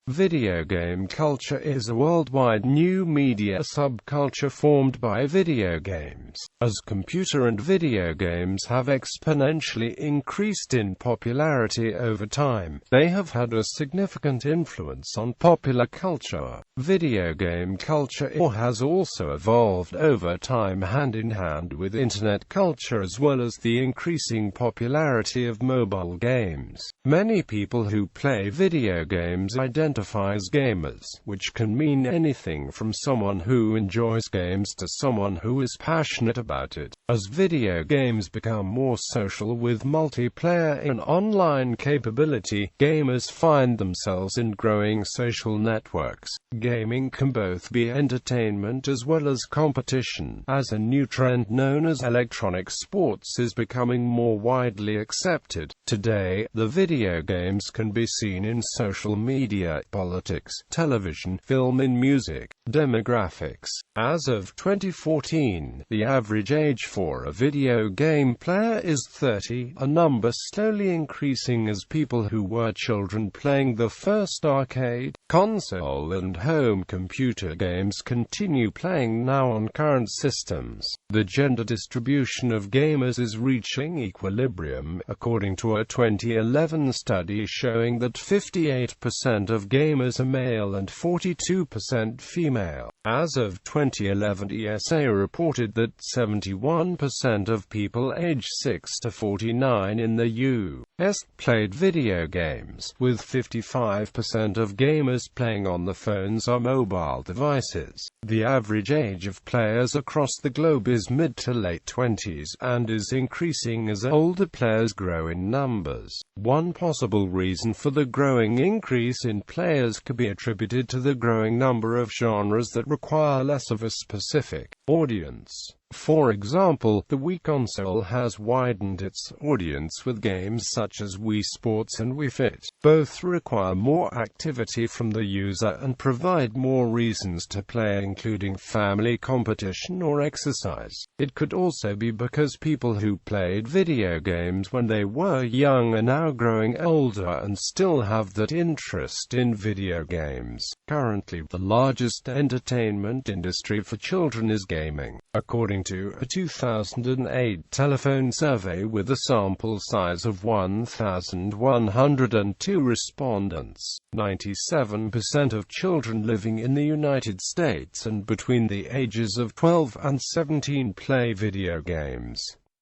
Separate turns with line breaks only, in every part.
Video game culture is a worldwide new media subculture formed by video games. As computer and video games have exponentially increased in popularity over time, they have had a significant influence on popular culture. Video game culture has also evolved over time hand in hand with internet culture as well as the increasing popularity of mobile games. Many people who play video games identify as gamers, which can mean anything from someone who enjoys games to someone who is passionate about it. As video games become more social with multiplayer and online capability, gamers find themselves in growing social networks. Gaming can both be entertainment as well as competition, as a new trend known as electronic sports is becoming more widely accepted. Today, the video games can be seen in social media, politics, television, film and music. Demographics. As of 2014, the average age for a video game player is 30, a number slowly increasing as people who were children playing the first arcade, console and home computer games continue playing now on current systems. The gender distribution of gamers is reaching equilibrium, according to a 2011 study showing that 58% of gamers are male and 42% female. As of 2011, ESA reported that 71% of people aged 6 to 49 in the U.S. played video games, with 55% of gamers playing on the phones or mobile devices. The average age of players across the globe is mid to late 20s, and is increasing as older players grow in numbers. One possible reason for the growing increase in players could be attributed to the growing number of genres that require less of a specific audience. For example, the Wii console has widened its audience with games such as Wii Sports and Wii Fit. Both require more activity from the user and provide more reasons to play, including family competition or exercise. It could also be because people who played video games when they were young are now growing older and still have that interest in video games. Currently, the largest entertainment industry for children is gaming. According to a 2008 telephone survey with a sample size of 1,102 respondents, 97% of children living in the United States and between the ages of 12 and 17 play video games.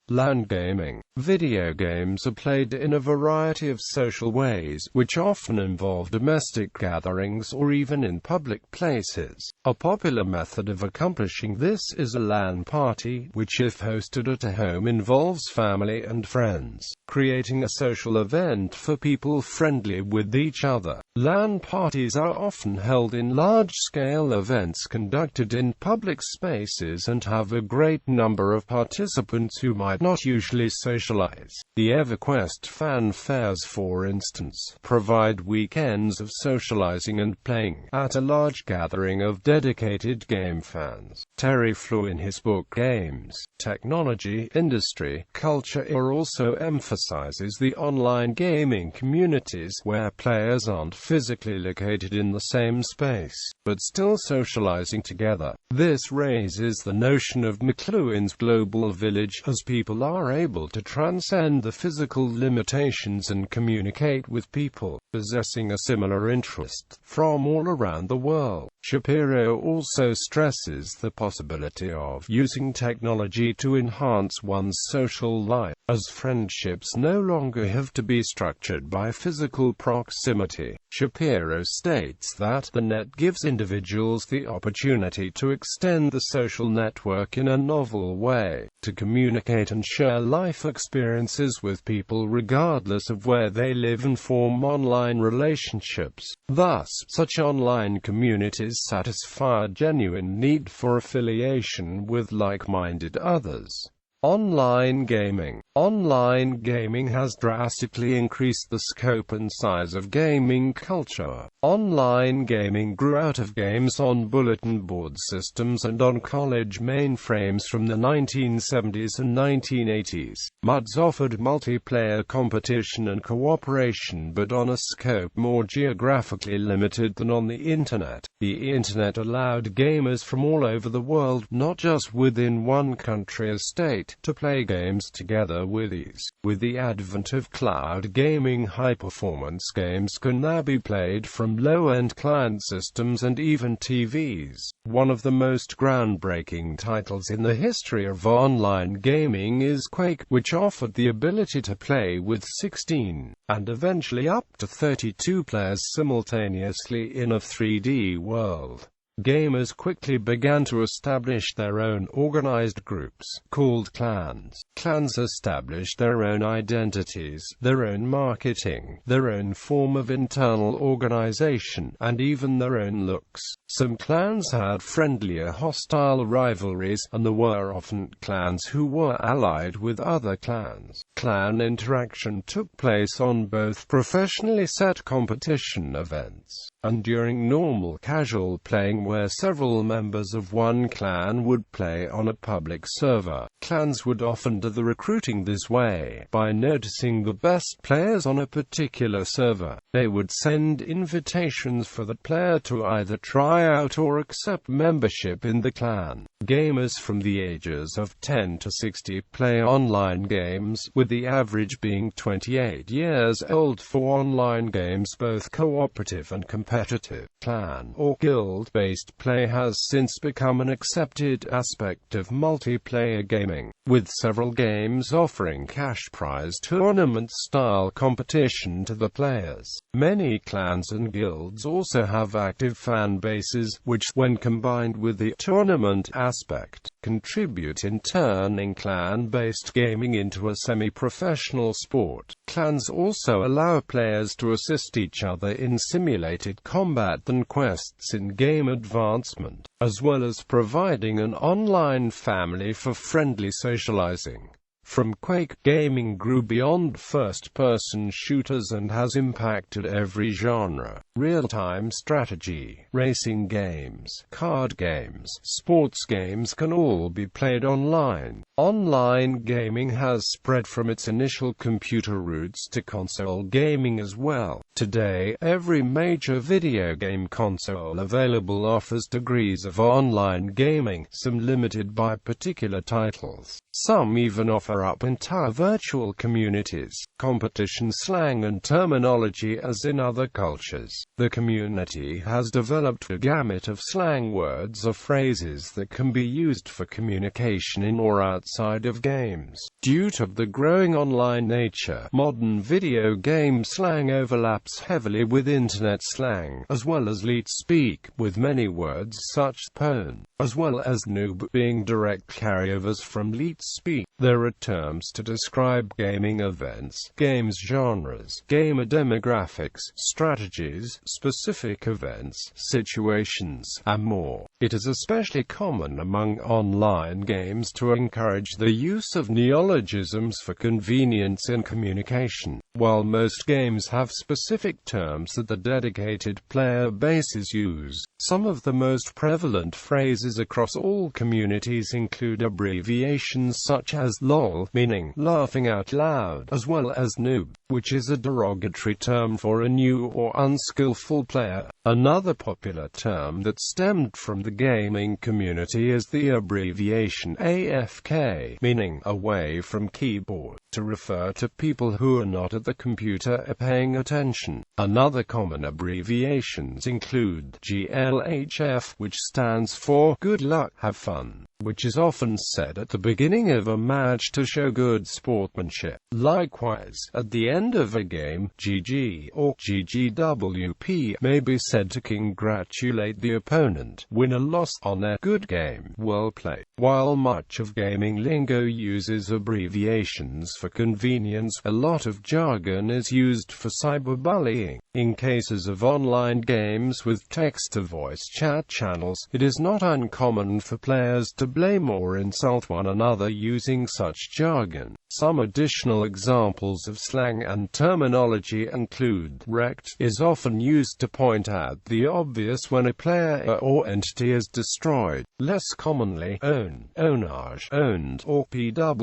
LAN gaming. Video games are played in a variety of social ways, which often involve domestic gatherings or even in public places. A popular method of accomplishing this is a LAN party, which if hosted at a home involves family and friends, creating a social event for people friendly with each other. LAN parties are often held in large-scale events conducted in public spaces and have a great number of participants who might not usually socialize. The EverQuest fan fairs, for instance, provide weekends of socializing and playing at a large gathering of dedicated game fans. Terry Flew in his book Games, Technology, Industry, Culture also emphasizes the online gaming communities where players aren't physically located in the same space, but still socializing together. This raises the notion of McLuhan's global village, as people are able to transcend the physical limitations and communicate with people possessing a similar interest from all around the world. Shapiro also stresses the possibility of using technology to enhance one's social life, as friendships no longer have to be structured by physical proximity. Shapiro states that the net gives individuals the opportunity to extend the social network in a novel way, to communicate and share life experiences with people regardless of where they live and form online relationships. Thus, such online communities satisfy a genuine need for affiliation with like-minded others. Online gaming. Online gaming has drastically increased the scope and size of gaming culture. Online gaming grew out of games on bulletin board systems and on college mainframes from the 1970s and 1980s. MUDs offered multiplayer competition and cooperation, but on a scope more geographically limited than on the Internet. The Internet allowed gamers from all over the world, not just within one country or state, to play games together with ease. With the advent of cloud gaming, high-performance games can now be played from low-end client systems and even TVs. One of the most groundbreaking titles in the history of online gaming is Quake, which offered the ability to play with 16, and eventually up to 32 players simultaneously in a 3D world. Gamers quickly began to establish their own organized groups, called clans. Clans established their own identities, their own marketing, their own form of internal organization, and even their own looks. Some clans had friendlier hostile rivalries, and there were often clans who were allied with other clans. Clan interaction took place on both professionally set competition events and during normal casual playing, where several members of one clan would play on a public server. Clans would often do the recruiting this way. By noticing the best players on a particular server, they would send invitations for the player to either try out or accept membership in the clan. Gamers from the ages of 10 to 60 play online games, with the average being 28 years old for online games, both cooperative and competitive. Clan or guild-based play has since become an accepted aspect of multiplayer gaming, with several games offering cash prize tournament-style competition to the players. Many clans and guilds also have active fan bases, which, when combined with the tournament aspect, contribute in turning clan-based gaming into a semi-professional sport. Clans also allow players to assist each other in simulated combat and quests in game advancement, as well as providing an online family for friendly socializing. From Quake, gaming grew beyond first-person shooters and has impacted every genre. Real-time strategy, racing games, card games, sports games can all be played online. Online gaming has spread from its initial computer roots to console gaming as well. Today, every major video game console available offers degrees of online gaming, some limited by particular titles. Some even offer up entire virtual communities. Competition slang and terminology. As in other cultures, the community has developed a gamut of slang words or phrases that can be used for communication in or outside of games. Due to the growing online nature, modern video game slang overlaps heavily with internet slang, as well as leet speak, with many words such as pwn, as well as noob being direct carryovers from leet speak. There are terms to describe gaming events, games genres, gamer demographics, strategies, specific events, situations, and more. It is especially common among online games to encourage the use of neologisms for convenience in communication. While most games have specific terms that the dedicated player bases use, some of the most prevalent phrases across all communities include abbreviations such as LOL, meaning laughing out loud, as well as noob, which is a derogatory term for a new or unskillful player. Another popular term that stemmed from the gaming community is the abbreviation AFK, meaning away from keyboard, to refer to people who are not at the computer paying attention. Another common abbreviations include GLHF, which stands for good luck, have fun, which is often said at the beginning of a match to show good sportsmanship. Likewise, at the end of a game, GG or GGWP may be said to congratulate the opponent, win or loss, on their good game, well played. While much of gaming lingo uses abbreviations for convenience, a lot of jargon is used for cyberbullying. In cases of online games with text-to-voice chat channels, it is not uncommon for players to blame or insult one another using such jargon. Some additional examples of slang and terminology include wrecked is often used to point out the obvious when a player or entity is destroyed. Less commonly, own, ownage, owned, or pwned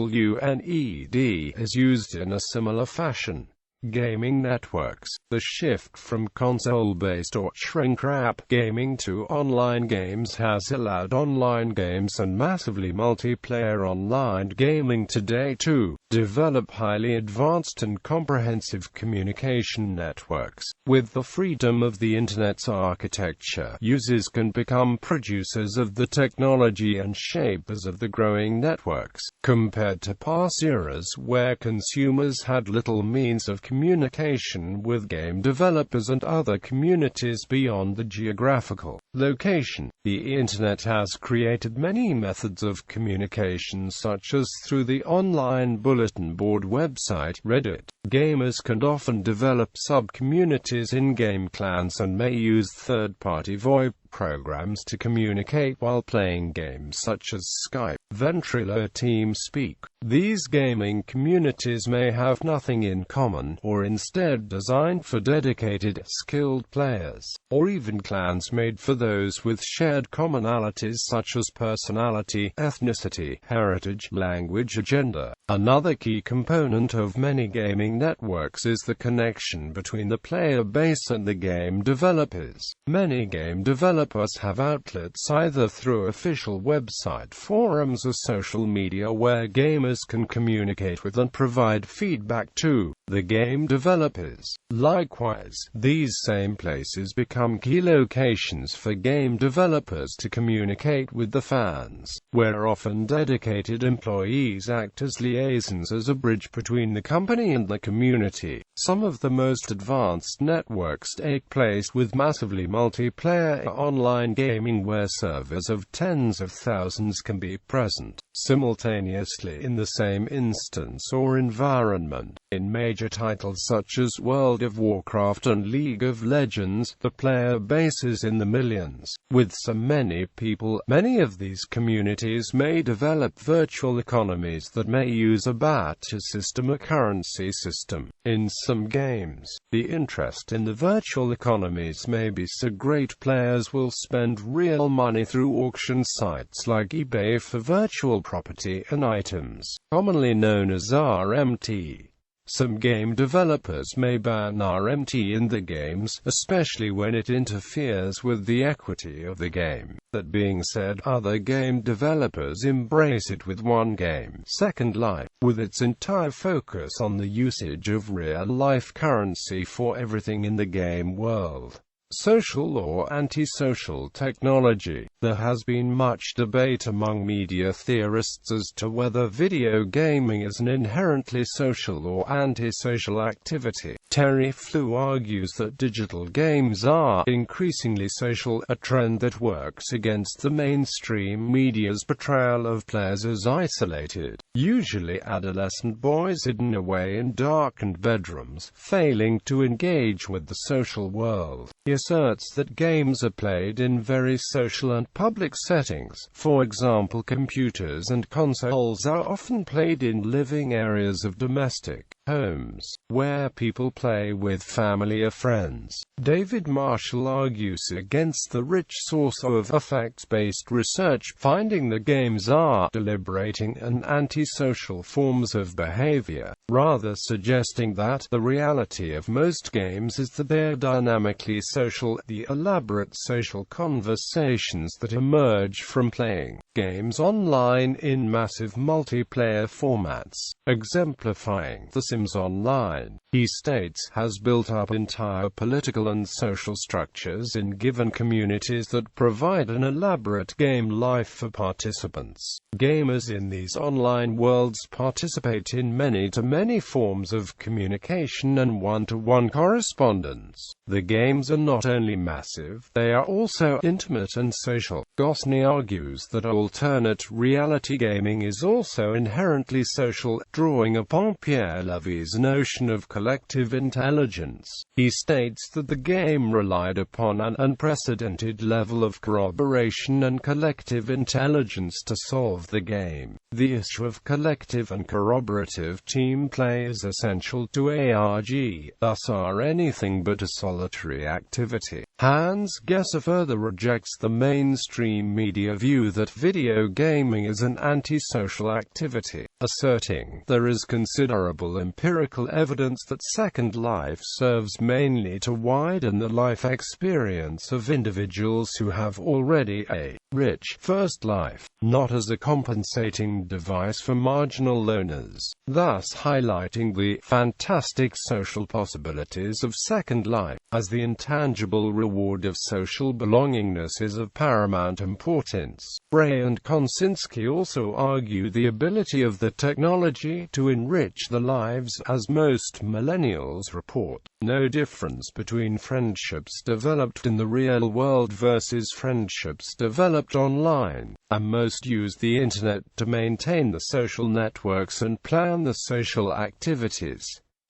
is used in a similar fashion. Gaming networks. The shift from console-based or shrink-wrap gaming to online games has allowed online games and massively multiplayer online gaming today to develop highly advanced and comprehensive communication networks. With the freedom of the Internet's architecture, users can become producers of the technology and shapers of the growing networks, compared to past eras where consumers had little means of communication with game developers and other communities beyond the geographical location. The Internet has created many methods of communication, such as through the online bulletin board website, Reddit. Gamers can often develop sub-communities in game clans and may use third-party VoIP programs to communicate while playing games such as Skype, Ventrilo, TeamSpeak. These gaming communities may have nothing in common, or instead designed for dedicated, skilled players, or even clans made for those with shared commonalities such as personality, ethnicity, heritage, language, or gender. Another key component of many gaming networks is the connection between the player base and the game developers. Many game developers have outlets either through official website forums or social media where gamers can communicate with and provide feedback to the game developers. Likewise, these same places become key locations for game developers to communicate with the fans, where often dedicated employees act as liaisons, as a bridge between the company and the community. Some of the most advanced networks take place with massively multiplayer online gaming where servers of tens of thousands can be present simultaneously in the same instance or environment. In major titles such as World of Warcraft and League of Legends, the player base is in the millions. With so many people, many of these communities may develop virtual economies that may use a barter system or currency system. In some games, the interest in the virtual economies may be so great players will spend real money through auction sites like eBay for virtual property and items, commonly known as RMT. Some game developers may ban RMT in the games, especially when it interferes with the equity of the game. That being said, other game developers embrace it with one game, Second Life, with its entire focus on the usage of real-life currency for everything in the game world. Social or antisocial technology. There has been much debate among media theorists as to whether video gaming is an inherently social or antisocial activity. Terry Flew argues that digital games are increasingly social, a trend that works against the mainstream media's portrayal of players as isolated, usually adolescent boys hidden away in darkened bedrooms, failing to engage with the social world. He asserts that games are played in very social and public settings. For example, computers and consoles are often played in living areas of domestic homes, where people play with family or friends. David Marshall argues against the rich source of effects-based research, finding that games are deliberating and antisocial forms of behavior, rather suggesting that the reality of most games is that they're dynamically social. The elaborate social conversations that emerge from playing games online in massive multiplayer formats, exemplifying The Sims Online, he states, has built up entire political and social structures in given communities that provide an elaborate game life for participants. Gamers in these online worlds participate in many-to-many forms of communication and one-to-one correspondence. The games are not only massive, they are also intimate and social. Gosney argues that alternate reality gaming is also inherently social, drawing upon Pierre Harvey's notion of collective intelligence. He states that the game relied upon an unprecedented level of corroboration and collective intelligence to solve the game. The issue of collective and corroborative team play is essential to ARG, thus are anything but a solitary activity. Hans Gesser further rejects the mainstream media view that video gaming is an antisocial activity, asserting there is considerable empirical evidence that Second Life serves mainly to widen the life experience of individuals who have already a rich first life, not as a compensating device for marginal loners, thus highlighting the fantastic social possibilities of Second Life, as the intangible reward of social belongingness is of paramount importance. Bray and Konsinski also argue the ability of the technology to enrich the lives, as most millennials report no difference between friendships developed in the real world versus friendships developed online, and most use the internet to maintain the social networks and plan the social activities.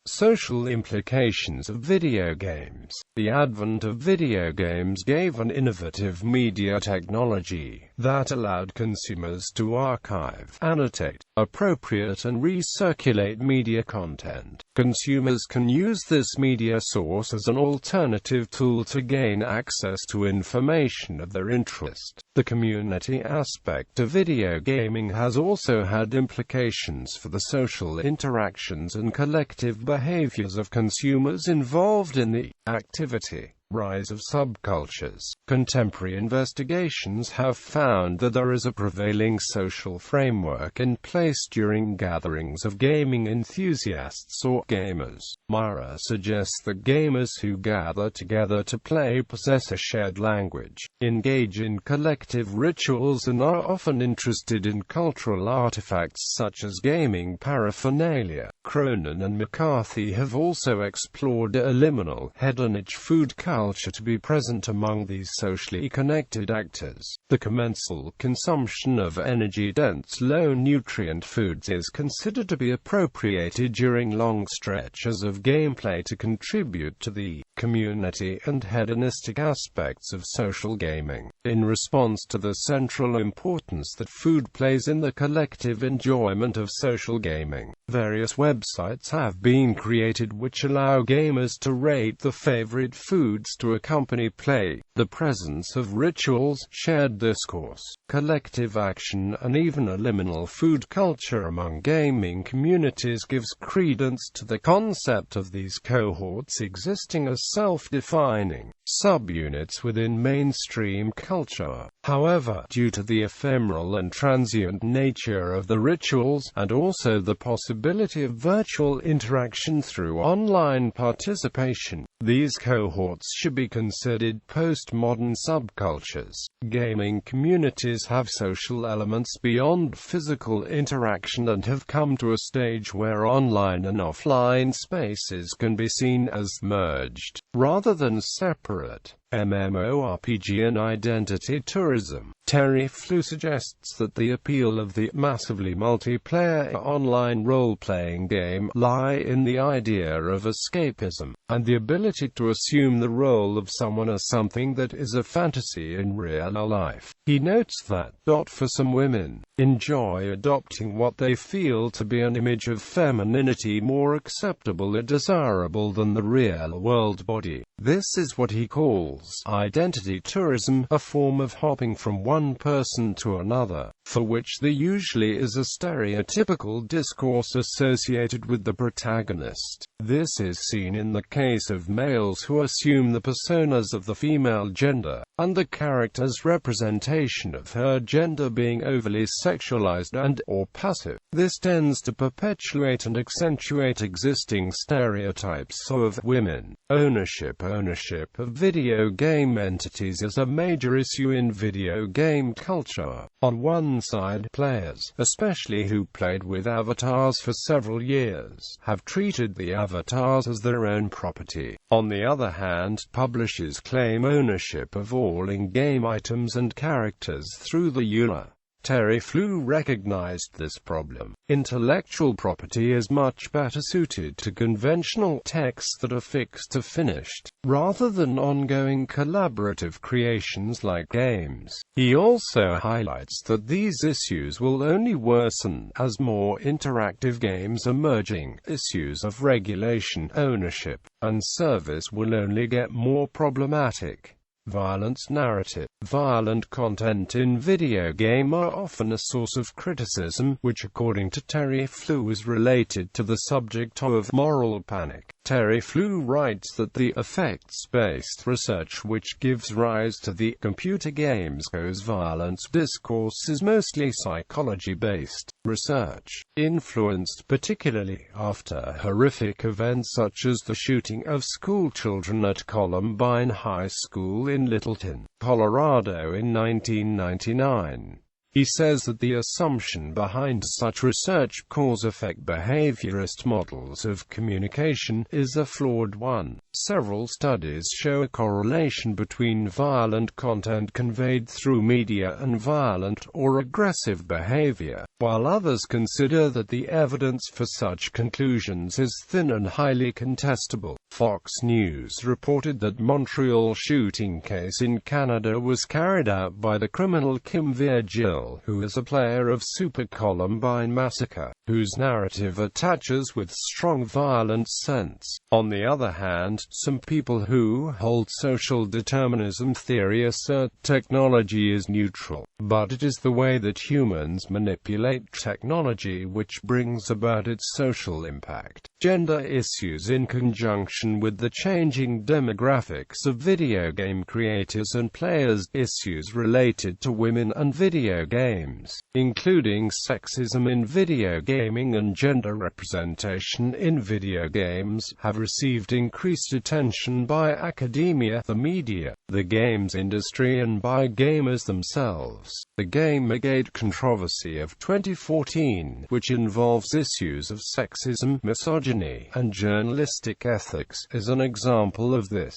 Social implications of video games. The advent of video games gave an innovative media technology that allowed consumers to archive, annotate, appropriate and recirculate media content. Consumers can use this media source as an alternative tool to gain access to information of their interest. The community aspect of video gaming has also had implications for the social interactions and collective behaviors of consumers involved in the activity. Rise of subcultures. Contemporary investigations have found that there is a prevailing social framework in place during gatherings of gaming enthusiasts or gamers. Myra suggests that gamers who gather together to play possess a shared language, engage in collective rituals and are often interested in cultural artifacts such as gaming paraphernalia. Cronin and McCarthy have also explored a liminal, hedonic food culture to be present among these socially connected actors. The commensal consumption of energy-dense, low-nutrient foods is considered to be appropriated during long stretches of gameplay to contribute to the community and hedonistic aspects of social gaming. In response to the central importance that food plays in the collective enjoyment of social gaming, various websites have been created which allow gamers to rate the favorite foods to accompany play. The presence of rituals, shared discourse, collective action, and even a liminal food culture among gaming communities gives credence to the concept of these cohorts existing as self-defining subunits within mainstream culture. However, due to the ephemeral and transient nature of the rituals, and also the possibility of virtual interaction through online participation, these cohorts should be considered postmodern subcultures. Gaming communities have social elements beyond physical interaction and have come to a stage where online and offline spaces can be seen as merged, rather than separate. MMORPG and identity tourism. Terry Flew suggests that the appeal of the massively multiplayer online role-playing game lie in the idea of escapism, and the ability to assume the role of someone as something that is a fantasy in real life. He notes that, for some women, enjoy adopting what they feel to be an image of femininity more acceptable and desirable than the real-world body. This is what he calls identity tourism, a form of hopping from one person to another, for which there usually is a stereotypical discourse associated with the protagonist. This is seen in the case of males who assume the personas of the female gender, and the character's representation of her gender being overly sexualized and/or passive. This tends to perpetuate and accentuate existing stereotypes of women. Ownership of video game entities is a major issue in video game culture. On one side, players, especially who played with avatars for several years, have treated the avatars as their own property. On the other hand, publishers claim ownership of all in-game items and characters through the EULA Terry Flew recognized this problem. Intellectual property is much better suited to conventional texts that are fixed or finished, rather than ongoing collaborative creations like games. He also highlights that these issues will only worsen as more interactive games emerging. Issues of regulation, ownership, and service will only get more problematic. Violence narrative. Violent content in video game are often a source of criticism, which according to Terry Flew is related to the subject of moral panic. Terry Flew writes that the effects-based research which gives rise to the computer games' violence discourse is mostly psychology-based research, influenced particularly after horrific events such as the shooting of schoolchildren at Columbine High School in Littleton, Colorado in 1999. He says that the assumption behind such research cause-effect behaviorist models of communication is a flawed one. Several studies show a correlation between violent content conveyed through media and violent or aggressive behavior, while others consider that the evidence for such conclusions is thin and highly contestable. Fox News reported that Montreal shooting case in Canada was carried out by the criminal Kim Virgil, who is a player of Super Columbine Massacre, whose narrative attaches with strong violent sense. On the other hand, some people who hold social determinism theory assert technology is neutral, but it is the way that humans manipulate technology which brings about its social impact. Gender issues in conjunction with the changing demographics of video game creators and players. Issues related to women and video games, including sexism in video gaming and gender representation in video games, have received increased attention by academia, the media, the games industry and by gamers themselves. The Gamergate controversy of 2014, which involves issues of sexism, misogyny, and journalistic ethics, is an example of this.